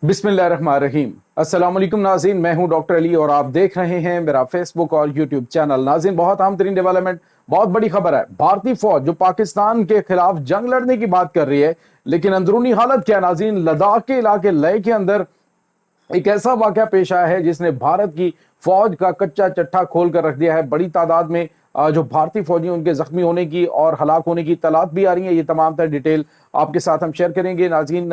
बिस्मिल्लाहिर्रहमानिर्रहीम। अस्सलाम वालेकुम नाज़रीन, मैं हूं डॉक्टर अली और आप देख रहे हैं मेरा फेसबुक और यूट्यूब चैनल। नाज़रीन, बहुत अहम तरीन डेवलपमेंट, बहुत बड़ी खबर है। भारतीय फौज जो पाकिस्तान के खिलाफ जंग लड़ने की बात कर रही है, लेकिन अंदरूनी हालत क्या है नाज़रीन? लद्दाख के इलाके लेह के अंदर एक ऐसा वाकया पेश आया है जिसने भारत की फौज का कच्चा चट्टा खोल कर रख दिया है। बड़ी तादाद में जो भारतीय फौजी उनके जख्मी होने की और हलाक होने की तलात भी आ रही है। ये तमाम तर डिटेल आपके साथ हम शेयर करेंगे नाज़रीन।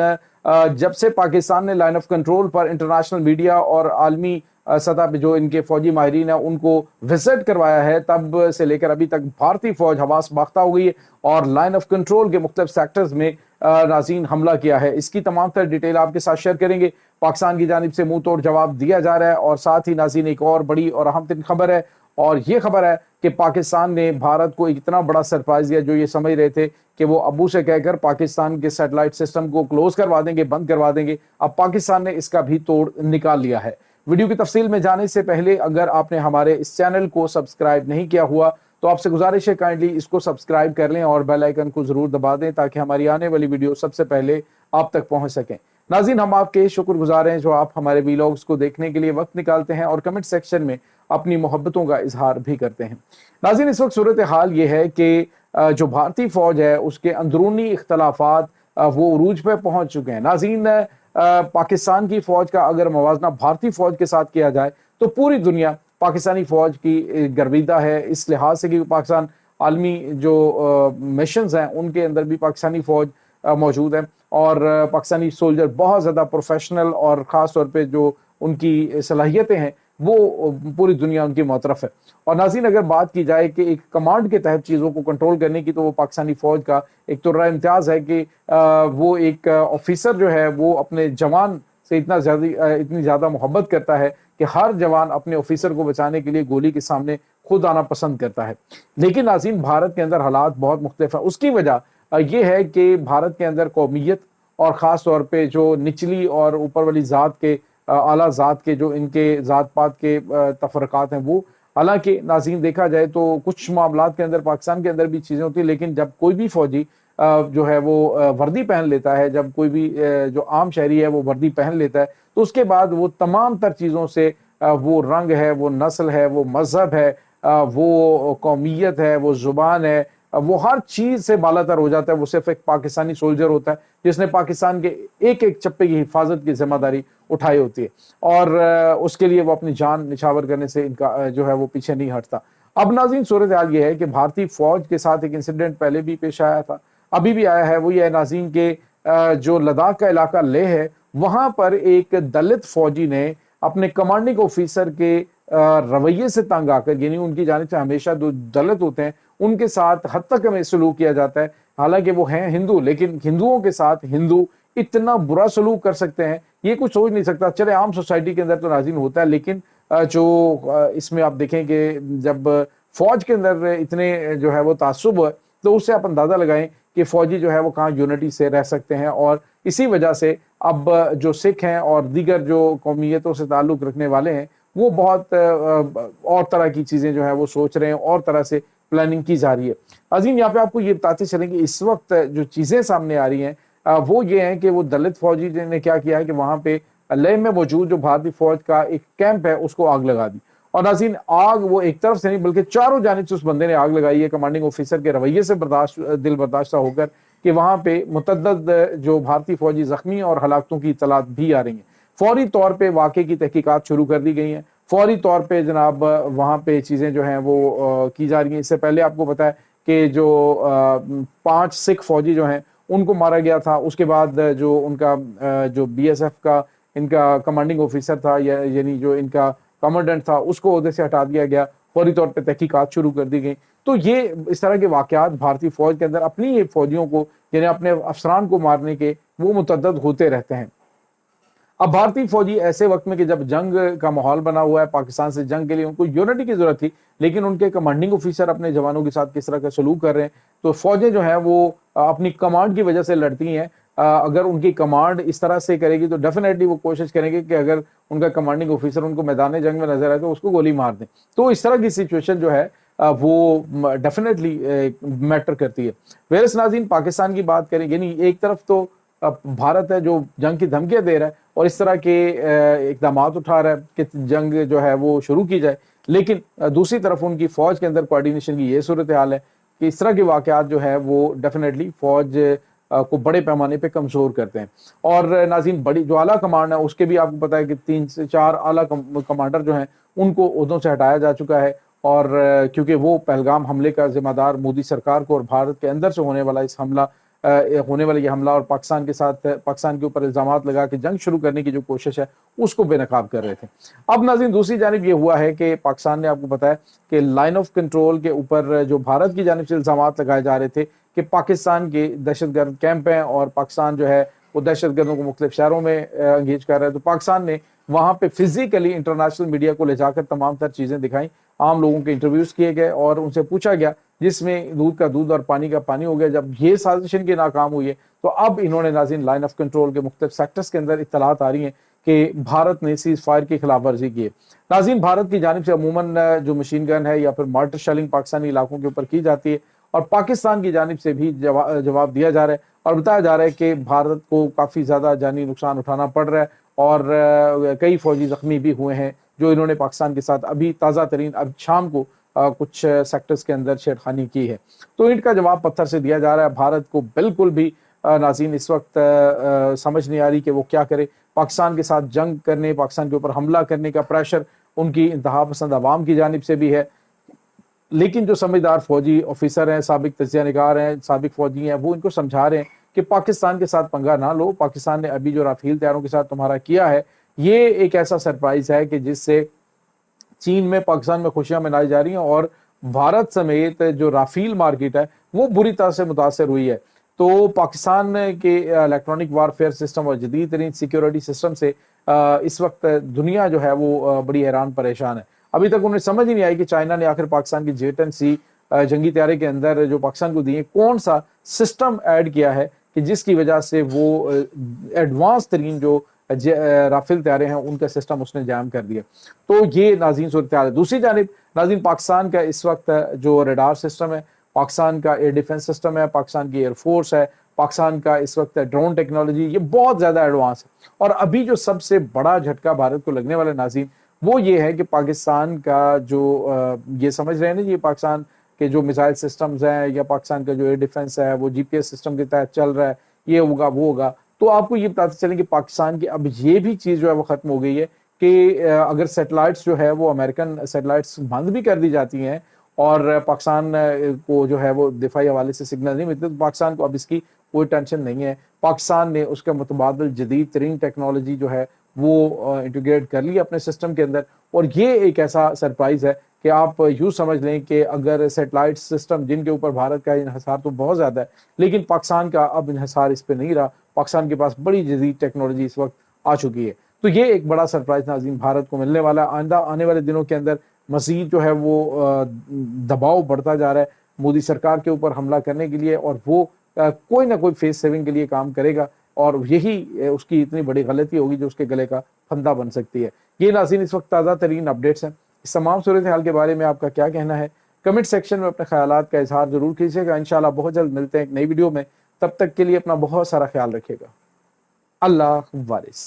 जब से पाकिस्तान ने लाइन ऑफ कंट्रोल पर इंटरनेशनल मीडिया और आलमी सतह पे जो इनके फौजी माहिरीन है उनको विजिट करवाया है, तब से लेकर अभी तक भारतीय फौज हवास बाख्ता हो गई है और लाइन ऑफ कंट्रोल के मुख्तलिफ सेक्टर्स में नाज़रीन हमला किया है। इसकी तमाम तर डिटेल आपके साथ शेयर करेंगे। पाकिस्तान की जानिब से मुंह तोड़ जवाब दिया जा रहा है और साथ ही नाज़रीन एक और बड़ी और अहम तरीन खबर है, और ये खबर है कि पाकिस्तान ने भारत को इतना बड़ा सरप्राइज दिया। जो ये समझ रहे थे कि वो अबू से कहकर पाकिस्तान के सैटेलाइट सिस्टम को क्लोज करवा देंगे, बंद करवा देंगे, अब पाकिस्तान ने इसका भी तोड़ निकाल लिया है। वीडियो की तफसील में जाने से पहले अगर आपने हमारे इस चैनल को सब्सक्राइब नहीं किया हुआ तो आपसे गुजारिश है काइंडली इसको सब्सक्राइब कर लें और बेल आइकन को जरूर दबा दें ताकि हमारी आने वाली वीडियो सबसे पहले आप तक पहुंच सकें। नाज़रीन, हम आपके शुक्रगुजार हैं जो आप हमारे वीलॉग्स को देखने के लिए वक्त निकालते हैं और कमेंट सेक्शन में अपनी मोहब्बतों का इजहार भी करते हैं। नाज़रीन, इस वक्त सूरत हाल ये है कि जो भारतीय फौज है उसके अंदरूनी इख्तलाफात वो उरूज पे पहुंच चुके हैं। नाज़रीन, पाकिस्तान की फौज का अगर मवाजना भारतीय फौज के साथ किया जाए तो पूरी दुनिया पाकिस्तानी फौज की गर्विदा है, इस लिहाज से कि पाकिस्तान आलमी जो मिशंस हैं उनके अंदर भी पाकिस्तानी फौज मौजूद है और पाकिस्तानी सोल्जर बहुत ज़्यादा प्रोफेशनल और ख़ास तौर पे जो उनकी सलाहियतें हैं वो पूरी दुनिया उनकी मौतरफ है। और नाज़रीन, अगर बात की जाए कि एक कमांड के तहत चीज़ों को कंट्रोल करने की, तो वो पाकिस्तानी फ़ौज का एक तो रहा इम्तियाज़ है कि वो एक ऑफिसर जो है वो अपने जवान से इतनी ज़्यादा मोहब्बत करता है कि हर जवान अपने ऑफिसर को बचाने के लिए गोली के सामने खुद आना पसंद करता है। लेकिन नाज़रीन, भारत के अंदर हालात बहुत मुख्तलिफ है। उसकी वजह ये है कि भारत के अंदर कौमियत और ख़ास तौर पे जो निचली और ऊपर वाली ज़ात के आला ज़ात के जो इनके ज़ात पात के तफरक़ात हैं वो, हालांकि नाज़रीन देखा जाए तो कुछ मामलात के अंदर पाकिस्तान के अंदर भी चीज़ें होती हैं, लेकिन जब कोई भी फ़ौजी जो है वो वर्दी पहन लेता है, जब कोई भी जो आम शहरी है वो वर्दी पहन लेता है, तो उसके बाद वो तमाम तर चीज़ों से वो रंग है, वो नस्ल है, वो मज़हब है, वो कौमियत है, वो ज़ुबान है, वो हर चीज़ से बालातर हो जाता है। वो सिर्फ एक पाकिस्तानी सोल्जर होता है जिसने पाकिस्तान के एक एक चप्पे की हिफाजत की जिम्मेदारी उठाई होती है और उसके लिए वो अपनी जान निछावर करने से इनका जो है वो पीछे नहीं हटता। अब नाज़रीन, सूरत हाल ये है कि भारतीय फौज के साथ एक इंसिडेंट पहले भी पेश आया था, अभी भी आया है। वो ये है नाज़रीन के जो लद्दाख का इलाका लेह है, वहां पर एक दलित फौजी ने अपने कमांडिंग ऑफिसर के रवैये से तंग आकर, यानी उनकी जानिब से हमेशा जो दलित होते हैं उनके साथ हद तक हमें सलूक किया जाता है, हालांकि वो हैं हिंदू, लेकिन हिंदुओं के साथ हिंदू इतना बुरा सलूक कर सकते हैं ये कुछ सोच नहीं सकता। चले आम सोसाइटी के अंदर तो नाज़रीन होता है, लेकिन जो इसमें आप देखें कि जब फौज के अंदर इतने जो है वो तासुब है, तो उससे आप अंदाजा लगाएं कि फौजी जो है वो कहाँ यूनिटी से रह सकते हैं। और इसी वजह से अब जो सिख हैं और दीगर जो कौमियतों से ताल्लुक़ रखने वाले हैं वो बहुत और तरह की चीज़ें जो है वो सोच रहे हैं, और तरह से प्लानिंग की जा रही है। अजीम, यहाँ पे आपको ये बताते चलेंगे इस वक्त जो चीज़ें सामने आ रही हैं वो ये हैं कि वो दलित फौजी ने क्या किया है कि वहाँ पे लेह में मौजूद जो भारतीय फौज का एक कैंप है उसको आग लगा दी। और नाज़रीन, आग वो एक तरफ से नहीं बल्कि चारों जानिब से उस बंदे ने आग लगाई है, कमांडिंग ऑफिसर के रवैये से दिल बर्दाश्त होकर, कि वहाँ पे मुतअद्दिद जो भारतीय फौजी जख्मी और हलाकतों की इतलात भी आ रही हैं। फौरी तौर पर वाक़े की तहकीकात शुरू कर दी गई हैं, फौरी तौर पे जनाब वहाँ पे चीज़ें जो हैं वो की जा रही हैं। इससे पहले आपको पता है कि जो 5 सिख फौजी जो हैं उनको मारा गया था। उसके बाद जो उनका जो BSF का इनका कमांडिंग ऑफिसर था, यानी जो इनका कमांडेंट था, उसको ओहदे से हटा दिया गया, फौरी तौर पे तहकीकात शुरू कर दी गई। तो ये इस तरह के वाक़यात भारतीय फौज के अंदर अपनी फौजियों को, यानी अपने अफसरान को मारने के वो मुतअद्दिद होते रहते हैं। अब भारतीय फौजी ऐसे वक्त में कि जब जंग का माहौल बना हुआ है, पाकिस्तान से जंग के लिए उनको यूनिटी की जरूरत थी, लेकिन उनके कमांडिंग ऑफिसर अपने जवानों के साथ किस तरह का सलूक कर रहे हैं, तो फौजें जो है वो अपनी कमांड की वजह से लड़ती हैं। अगर उनकी कमांड इस तरह से करेगी तो डेफिनेटली वो कोशिश करेंगे कि अगर उनका कमांडिंग ऑफिसर उनको मैदान जंग में नजर आए तो उसको गोली मार दें। तो इस तरह की सिचुएशन जो है वो डेफिनेटली मैटर करती है। वेरस नाज़रीन, पाकिस्तान की बात करें, यानी एक तरफ तो भारत है जो जंग की धमकियां दे रहा है और इस तरह के इकदाम उठा रहा है कि जंग जो है वो शुरू की जाए, लेकिन दूसरी तरफ उनकी फौज के अंदर कोऑर्डिनेशन की ये सूरत हाल है कि इस तरह के वाकयात जो है वो डेफिनेटली फौज को बड़े पैमाने पे कमजोर करते हैं। और नाज़रीन, बड़ी जो आला कमांड है उसके भी आपको पता है कि 3 से 4 आला कमांडर जो हैं उनको ओहदों से हटाया जा चुका है, और क्योंकि वो पहलगाम हमले का जिम्मेदार मोदी सरकार को और भारत के अंदर से होने वाला इस हमला होने वाला ये हमला और पाकिस्तान के साथ पाकिस्तान के ऊपर इल्जामात लगा के जंग शुरू करने की जो कोशिश है उसको बेनकाब कर रहे थे। अब नाज़रीन, दूसरी जानिब ये हुआ है कि पाकिस्तान ने आपको बताया कि लाइन ऑफ कंट्रोल के ऊपर जो भारत की जानिब से इल्जामात लगाए जा रहे थे कि पाकिस्तान के दहशतगर्द कैंप हैं और पाकिस्तान जो है वो दहशतगर्दों को मुख्तलिफ शहरों में एंगेज कर रहा है, तो पाकिस्तान ने वहां पे फिजिकली इंटरनेशनल मीडिया को ले जाकर तमाम तर चीजें दिखाई, आम लोगों के इंटरव्यूज किए गए और उनसे पूछा गया, जिसमें दूध का दूध और पानी का पानी हो गया। जब ये साजिश इनकी नाकाम हुई है तो अब इन्होंने नाज़रीन लाइन ऑफ कंट्रोल के मुख्तलिफ सेक्टर्स के अंदर इत्तलात आ रही हैं कि भारत ने सीज फायर की खिलाफ वर्जी की है। नाज़रीन, भारत की जानिब से अमूमन जो मशीन गन है या फिर मार्टर शेलिंग पाकिस्तानी इलाकों के ऊपर की जाती है और पाकिस्तान की जानिब से भी जवाब दिया जा रहा है और बताया जा रहा है कि भारत को काफ़ी ज़्यादा जानी नुकसान उठाना पड़ रहा है और कई फौजी जख्मी भी हुए हैं जो इन्होंने पाकिस्तान के साथ अभी ताज़ा तरीन अब शाम को कुछ सेक्टर्स के अंदर छेड़खानी की है। तो इनका जवाब पत्थर से दिया जा रहा है। भारत को बिल्कुल भी नाज़रीन इस वक्त समझ नहीं आ रही कि वो क्या करे। पाकिस्तान के साथ जंग करने, पाकिस्तान के ऊपर हमला करने का प्रेशर उनकी इंतहा पसंद अवाम की जानिब से भी है, लेकिन जो समझदार फौजी ऑफिसर हैं, साबिक तजिया निगार हैं, साबिक फौजी हैं, वो इनको समझा रहे हैं कि पाकिस्तान के साथ पंगा ना लो। पाकिस्तान ने अभी जो राफेल तैयारों के साथ तुम्हारा किया है ये एक ऐसा सरप्राइज है कि जिससे चीन में, पाकिस्तान में खुशियां मनाई जा रही हैं और भारत समेत जो राफेल मार्केट है वो बुरी तरह से मुतासर हुई है। तो पाकिस्तान के इलेक्ट्रॉनिक वारफेयर सिस्टम और जदीद तरीन सिक्योरिटी सिस्टम से इस वक्त दुनिया जो है वो बड़ी हैरान परेशान है। अभी तक उन्हें समझ ही नहीं आई कि चाइना ने आखिर पाकिस्तान की J-10C जंगी तैयारी के अंदर जो पाकिस्तान को दिए कौन सा सिस्टम ऐड किया है कि जिसकी वजह से वो एडवांस तरीन जो राफेल तैयारे हैं उनका सिस्टम उसने जाम कर दिया। तो ये नाज़रीन सूरत हाल है। दूसरी जानिब नाज़रीन, पाकिस्तान का इस वक्त जो रडार सिस्टम है, पाकिस्तान का एयर डिफेंस सिस्टम है, पाकिस्तान की एयरफोर्स है, पाकिस्तान का इस वक्त ड्रोन टेक्नोलॉजी, ये बहुत ज़्यादा एडवांस है। और अभी जो सबसे बड़ा झटका भारत को लगने वाला नाज़रीन वो ये है कि पाकिस्तान का जो ये समझ रहे हैं ना, ये पाकिस्तान के जो मिसाइल सिस्टम्स हैं या पाकिस्तान का जो एयर डिफेंस है वो GPS सिस्टम के तहत चल रहा है, ये होगा वो होगा। तो आपको ये बताते चलें कि पाकिस्तान की अब ये भी चीज़ जो है वो ख़त्म हो गई है कि अगर सैटेलाइट्स जो है वो अमेरिकन सैटेलाइट्स बंद भी कर दी जाती हैं और पाकिस्तान को जो है वो दिफाई हवाले से सिग्नल नहीं मिलते, तो पाकिस्तान को अब इसकी कोई टेंशन नहीं है। पाकिस्तान ने उसके मुतबादिल जदीद तरीन टेक्नोलॉजी जो है वो इंटीग्रेट कर ली अपने सिस्टम के अंदर। और ये एक ऐसा सरप्राइज है कि आप यूँ समझ लें कि अगर सैटेलाइट सिस्टम जिनके ऊपर भारत का इन्हिसार तो बहुत ज़्यादा है, लेकिन पाकिस्तान का अब इन्हिसार इस पर नहीं रहा। पाकिस्तान के पास बड़ी जदीद टेक्नोलॉजी इस वक्त आ चुकी है। तो ये एक बड़ा सरप्राइज नाज़रीन भारत को मिलने वाला। आइंदा आने वाले दिनों के अंदर मज़ीद जो है वो दबाव बढ़ता जा रहा है मोदी सरकार के ऊपर हमला करने के लिए, और वो कोई ना कोई फेस सेविंग के लिए काम करेगा और यही उसकी इतनी बड़ी गलती होगी जो उसके गले का फंदा बन सकती है। ये नाज़रीन इस वक्त ताज़ा तरीन अपडेट्स हैं। इस तमाम सूरत हाल के बारे में आपका क्या कहना है? कमेंट सेक्शन में अपने ख्यालात का इजहार जरूर कीजिएगा। इंशाल्लाह बहुत जल्द मिलते हैं एक नई वीडियो में। तब तक के लिए अपना बहुत सारा ख्याल रखिएगा। अल्लाह वारिस।